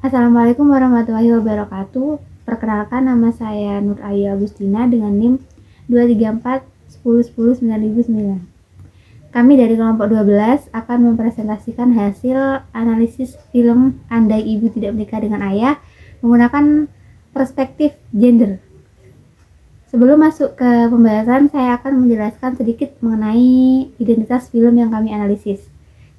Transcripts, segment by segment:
Assalamualaikum warahmatullahi wabarakatuh. Perkenalkan, nama saya Nur Ayu Agustina dengan NIM 234 10 10 9009. Kami dari kelompok 12 akan mempresentasikan hasil analisis film Andai Ibu Tidak Menikah Dengan Ayah menggunakan perspektif gender. Sebelum masuk ke pembahasan, saya akan menjelaskan sedikit mengenai identitas film yang kami analisis.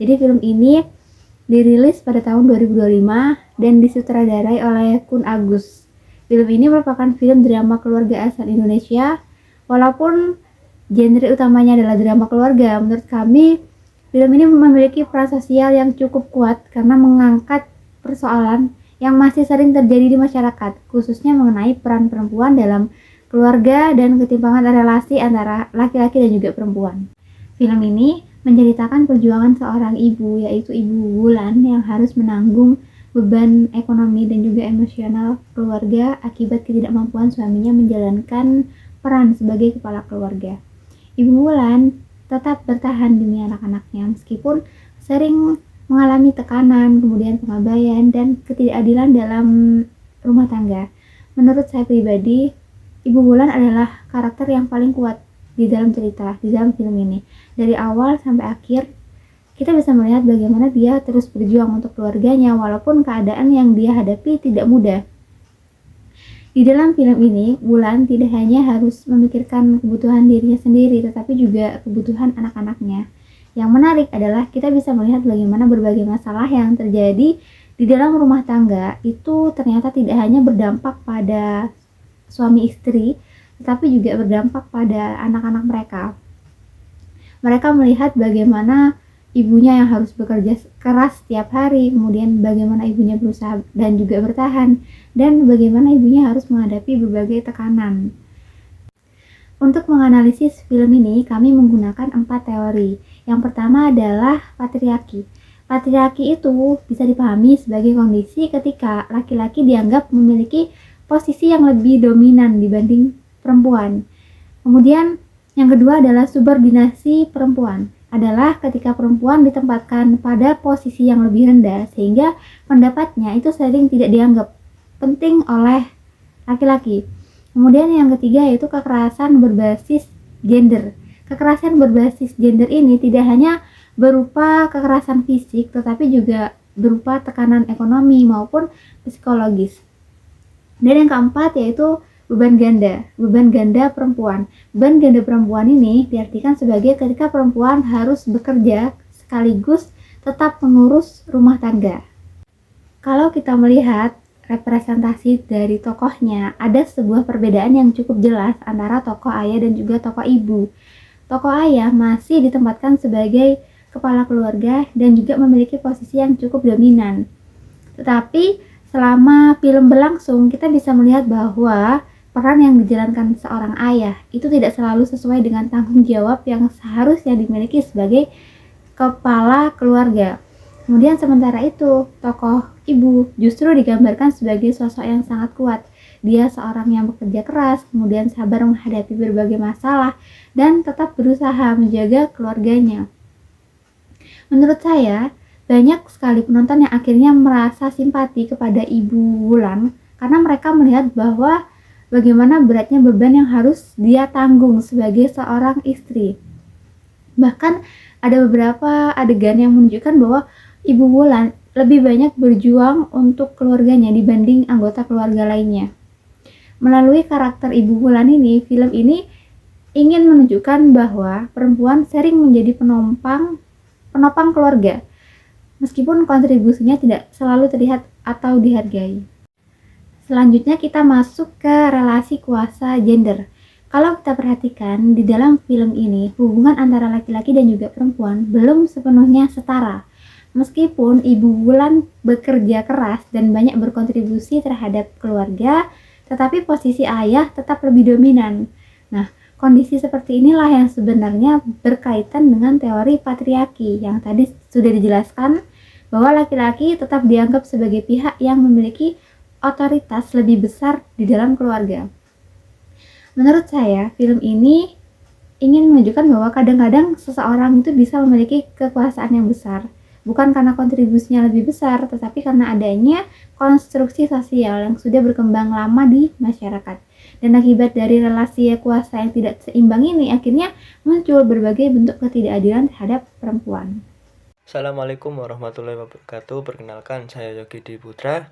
Jadi film ini dirilis pada tahun 2025 dan disutradarai oleh Kun Agus. Film ini merupakan film drama keluarga asal Indonesia. Walaupun genre utamanya adalah drama keluarga, menurut kami film ini memiliki peran sosial yang cukup kuat karena mengangkat persoalan yang masih sering terjadi di masyarakat, khususnya mengenai peran perempuan dalam keluarga dan ketimpangan relasi antara laki-laki dan juga perempuan. Film ini menceritakan perjuangan seorang ibu, yaitu Ibu Wulan, yang harus menanggung beban ekonomi dan juga emosional keluarga akibat ketidakmampuan suaminya menjalankan peran sebagai kepala keluarga. Ibu Wulan tetap bertahan demi anak-anaknya meskipun sering mengalami tekanan, kemudian pengabaian, dan ketidakadilan dalam rumah tangga. Menurut saya pribadi, Ibu Wulan adalah karakter yang paling kuat di dalam cerita, di dalam film ini. Dari awal sampai akhir, kita bisa melihat bagaimana dia terus berjuang untuk keluarganya walaupun keadaan yang dia hadapi tidak mudah. Di dalam film ini, Wulan tidak hanya harus memikirkan kebutuhan dirinya sendiri, tetapi juga kebutuhan anak-anaknya. Yang menarik adalah kita bisa melihat bagaimana berbagai masalah yang terjadi di dalam rumah tangga itu ternyata tidak hanya berdampak pada suami istri, tetapi juga berdampak pada anak-anak mereka. Mereka melihat bagaimana ibunya yang harus bekerja keras setiap hari, kemudian bagaimana ibunya berusaha dan juga bertahan, dan bagaimana ibunya harus menghadapi berbagai tekanan. Untuk menganalisis film ini, kami menggunakan 4 teori. Yang pertama adalah patriarki. Patriarki itu bisa dipahami sebagai kondisi ketika laki-laki dianggap memiliki posisi yang lebih dominan dibanding perempuan. Kemudian yang kedua adalah subordinasi perempuan. Adalah ketika perempuan ditempatkan pada posisi yang lebih rendah sehingga pendapatnya itu sering tidak dianggap penting oleh laki-laki. Kemudian yang ketiga yaitu kekerasan berbasis gender. Kekerasan berbasis gender ini tidak hanya berupa kekerasan fisik tetapi juga berupa tekanan ekonomi maupun psikologis. Dan yang keempat yaitu beban ganda perempuan. Beban ganda perempuan ini diartikan sebagai ketika perempuan harus bekerja sekaligus tetap mengurus rumah tangga. Kalau kita melihat representasi dari tokohnya, ada sebuah perbedaan yang cukup jelas antara tokoh ayah dan juga tokoh ibu. Tokoh ayah masih ditempatkan sebagai kepala keluarga dan juga memiliki posisi yang cukup dominan. Tetapi selama film berlangsung, kita bisa melihat bahwa peran yang dijalankan seorang ayah itu tidak selalu sesuai dengan tanggung jawab yang seharusnya dimiliki sebagai kepala keluarga. Kemudian sementara itu, tokoh ibu justru digambarkan sebagai sosok yang sangat kuat. Dia seorang yang bekerja keras, kemudian sabar menghadapi berbagai masalah, dan tetap berusaha menjaga keluarganya. Menurut saya, banyak sekali penonton yang akhirnya merasa simpati kepada Ibu Wulan karena mereka melihat bahwa bagaimana beratnya beban yang harus dia tanggung sebagai seorang istri. Bahkan ada beberapa adegan yang menunjukkan bahwa Ibu Wulan lebih banyak berjuang untuk keluarganya dibanding anggota keluarga lainnya. Melalui karakter Ibu Wulan ini, film ini ingin menunjukkan bahwa perempuan sering menjadi penopang keluarga, meskipun kontribusinya tidak selalu terlihat atau dihargai. Selanjutnya kita masuk ke relasi kuasa gender. Kalau kita perhatikan di dalam film ini, hubungan antara laki-laki dan juga perempuan belum sepenuhnya setara. Meskipun Ibu Wulan bekerja keras dan banyak berkontribusi terhadap keluarga, tetapi posisi ayah tetap lebih dominan. Nah, kondisi seperti inilah yang sebenarnya berkaitan dengan teori patriarki yang tadi sudah dijelaskan, bahwa laki-laki tetap dianggap sebagai pihak yang memiliki otoritas lebih besar di dalam keluarga. Menurut saya, film ini ingin menunjukkan bahwa kadang-kadang seseorang itu bisa memiliki kekuasaan yang besar, bukan karena kontribusinya lebih besar, tetapi karena adanya konstruksi sosial yang sudah berkembang lama di masyarakat. Dan akibat dari relasi kuasa yang tidak seimbang ini, akhirnya muncul berbagai bentuk ketidakadilan terhadap perempuan. Assalamualaikum warahmatullahi wabarakatuh. Perkenalkan, saya Yogi Dwi Putra.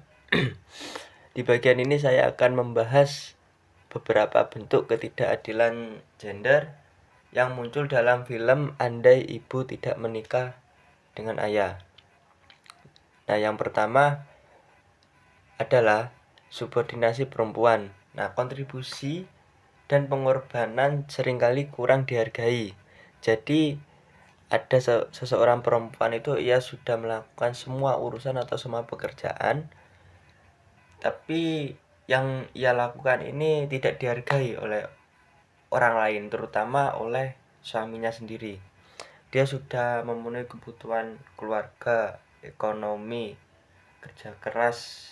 Di bagian ini saya akan membahas beberapa bentuk ketidakadilan gender yang muncul dalam film Andai Ibu Tidak Menikah dengan Ayah. Nah, yang pertama adalah subordinasi perempuan. Nah, kontribusi dan pengorbanan seringkali kurang dihargai. Jadi, ada seseorang perempuan itu ia sudah melakukan semua urusan atau semua pekerjaan, tapi yang ia lakukan ini tidak dihargai oleh orang lain, terutama oleh suaminya sendiri. Dia sudah memenuhi kebutuhan keluarga, ekonomi, kerja keras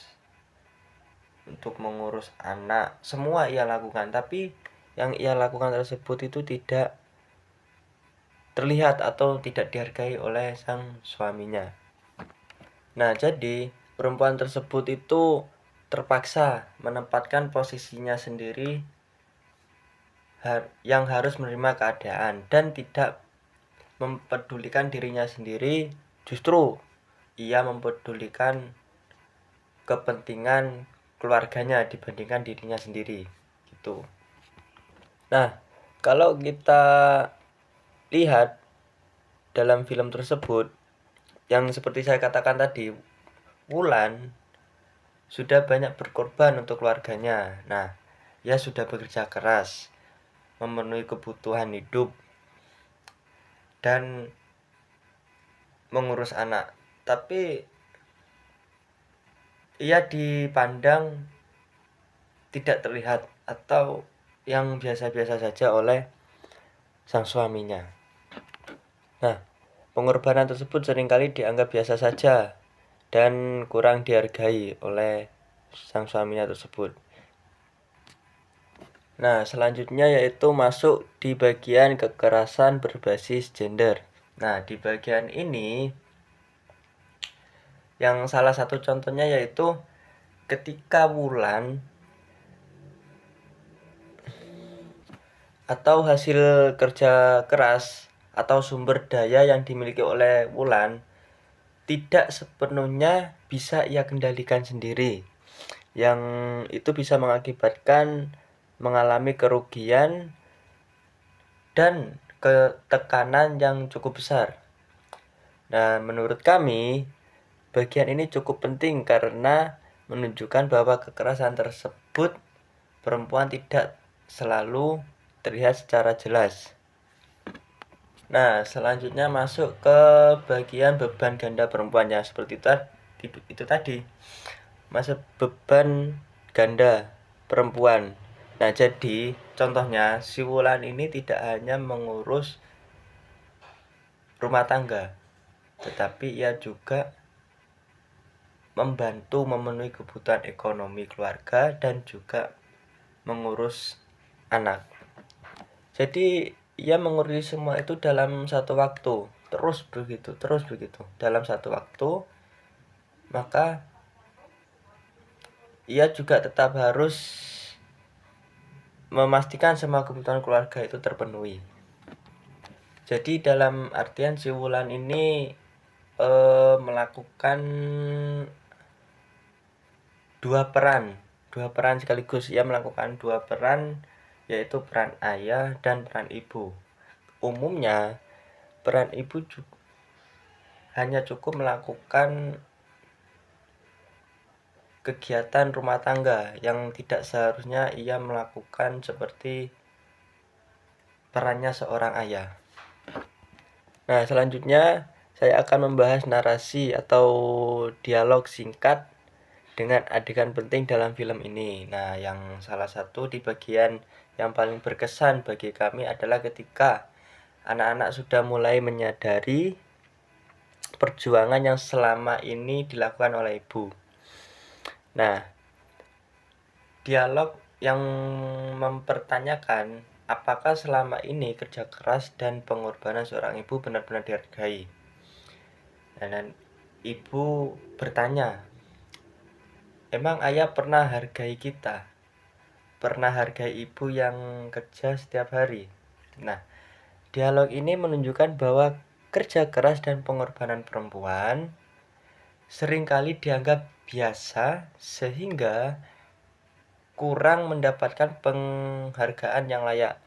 untuk mengurus anak, semua ia lakukan, tapi yang ia lakukan tersebut itu tidak terlihat atau tidak dihargai oleh sang suaminya. Nah, jadi perempuan tersebut itu terpaksa menempatkan posisinya sendiri yang harus menerima keadaan dan tidak mempedulikan dirinya sendiri, justru ia mempedulikan kepentingan keluarganya dibandingkan dirinya sendiri gitu. Nah, kalau kita lihat dalam film tersebut, yang seperti saya katakan tadi, Wulan sudah banyak berkorban untuk keluarganya. Nah, ia sudah bekerja keras, memenuhi kebutuhan hidup, dan mengurus anak. Tapi ia dipandang tidak terlihat atau yang biasa-biasa saja oleh sang suaminya. Nah, pengorbanan tersebut seringkali dianggap biasa saja dan kurang dihargai oleh sang suaminya tersebut. Nah, selanjutnya yaitu masuk di bagian kekerasan berbasis gender. Nah, di bagian ini yang salah satu contohnya yaitu ketika Wulan atau hasil kerja keras atau sumber daya yang dimiliki oleh Wulan tidak sepenuhnya bisa ia kendalikan sendiri, yang itu bisa mengakibatkan mengalami kerugian dan ketekanan yang cukup besar. Nah, menurut kami bagian ini cukup penting karena menunjukkan bahwa kekerasan tersebut perempuan tidak selalu terlihat secara jelas. Nah, selanjutnya masuk ke bagian beban ganda perempuan ya, seperti itu tadi. Masuk beban ganda perempuan. Nah, jadi contohnya si Wulan ini tidak hanya mengurus rumah tangga, tetapi ia juga membantu memenuhi kebutuhan ekonomi keluarga dan juga mengurus anak. Jadi ia mengurus semua itu dalam satu waktu, terus begitu dalam satu waktu. Maka ia juga tetap harus memastikan semua kebutuhan keluarga itu terpenuhi. Jadi dalam artian si Wulan ini melakukan dua peran sekaligus. Ia melakukan dua peran, yaitu peran ayah dan peran ibu. Umumnya peran ibu hanya cukup melakukan kegiatan rumah tangga yang tidak seharusnya ia melakukan seperti perannya seorang ayah. Nah, selanjutnya saya akan membahas narasi atau dialog singkat dengan adegan penting dalam film ini. Nah, yang salah satu di bagian yang paling berkesan bagi kami adalah ketika anak-anak sudah mulai menyadari perjuangan yang selama ini dilakukan oleh ibu. Nah, dialog yang mempertanyakan apakah selama ini kerja keras dan pengorbanan seorang ibu benar-benar dihargai. Dan ibu bertanya, emang ayah pernah hargai kita? Pernah hargai ibu yang kerja setiap hari? Nah, dialog ini menunjukkan bahwa kerja keras dan pengorbanan perempuan seringkali dianggap biasa sehingga kurang mendapatkan penghargaan yang layak.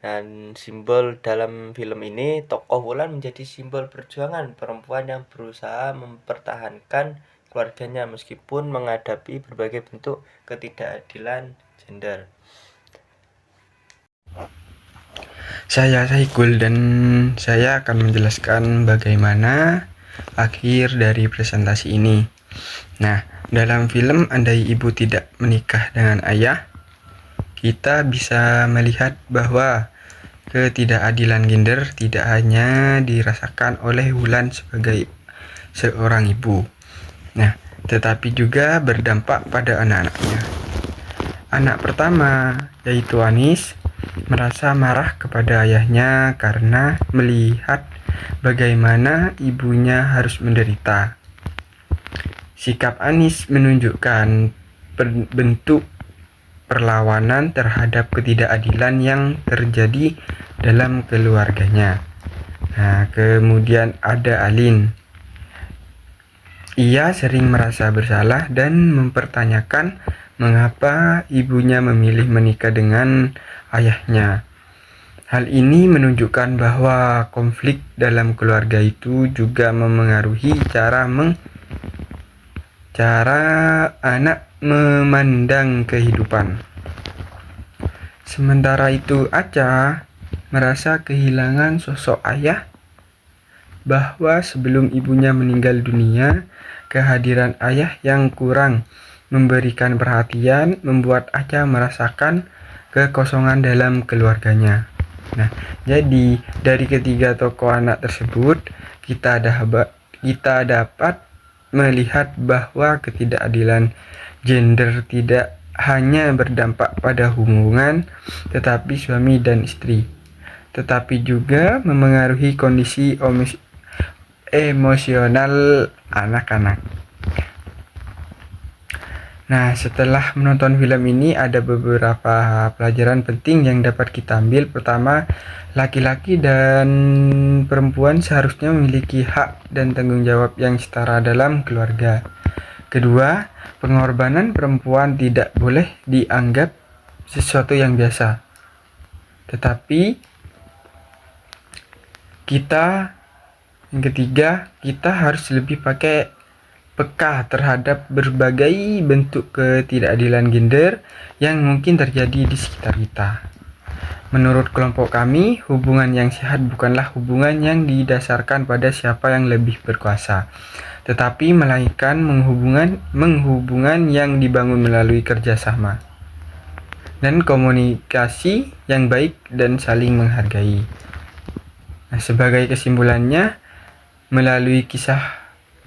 Dan simbol dalam film ini, tokoh Wulan menjadi simbol perjuangan perempuan yang berusaha mempertahankan keluarganya meskipun menghadapi berbagai bentuk ketidakadilan gender. Saya Saikul dan saya akan menjelaskan bagaimana akhir dari presentasi ini. Nah, dalam film Andai Ibu Tidak Menikah Dengan Ayah, kita bisa melihat bahwa ketidakadilan gender tidak hanya dirasakan oleh Wulan sebagai seorang ibu. Nah, tetapi juga berdampak pada anak-anaknya. Anak pertama, yaitu Anis, merasa marah kepada ayahnya karena melihat bagaimana ibunya harus menderita. Sikap Anis menunjukkan bentuk perlawanan terhadap ketidakadilan yang terjadi dalam keluarganya. Nah, kemudian ada Alin. Ia sering merasa bersalah dan mempertanyakan mengapa ibunya memilih menikah dengan ayahnya. Hal ini menunjukkan bahwa konflik dalam keluarga itu juga memengaruhi cara anak memandang kehidupan. Sementara itu, Aca merasa kehilangan sosok ayah, bahwa sebelum ibunya meninggal dunia, kehadiran ayah yang kurang memberikan perhatian membuat Aca merasakan kekosongan dalam keluarganya. Nah, jadi dari ketiga tokoh anak tersebut kita dapat melihat bahwa ketidakadilan gender tidak hanya berdampak pada hubungan tetapi suami dan istri, tetapi juga memengaruhi kondisi emosional anak-anak. Nah, setelah menonton film ini ada beberapa pelajaran penting yang dapat kita ambil. Pertama, laki-laki dan perempuan seharusnya memiliki hak dan tanggung jawab yang setara dalam keluarga. Kedua, pengorbanan perempuan tidak boleh dianggap sesuatu yang biasa. Tetapi yang ketiga, kita harus lebih peka terhadap berbagai bentuk ketidakadilan gender yang mungkin terjadi di sekitar kita. Menurut kelompok kami, hubungan yang sehat bukanlah hubungan yang didasarkan pada siapa yang lebih berkuasa, tetapi melainkan menghubungan yang dibangun melalui kerjasama dan komunikasi yang baik dan saling menghargai. Nah, sebagai kesimpulannya, melalui kisah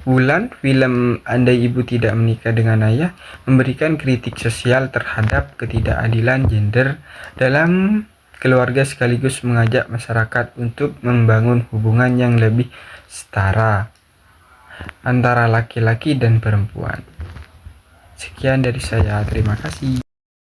Wulan, film Andai Ibu Tidak Menikah Dengan Ayah memberikan kritik sosial terhadap ketidakadilan gender dalam keluarga sekaligus mengajak masyarakat untuk membangun hubungan yang lebih setara antara laki-laki dan perempuan. Sekian dari saya, terima kasih.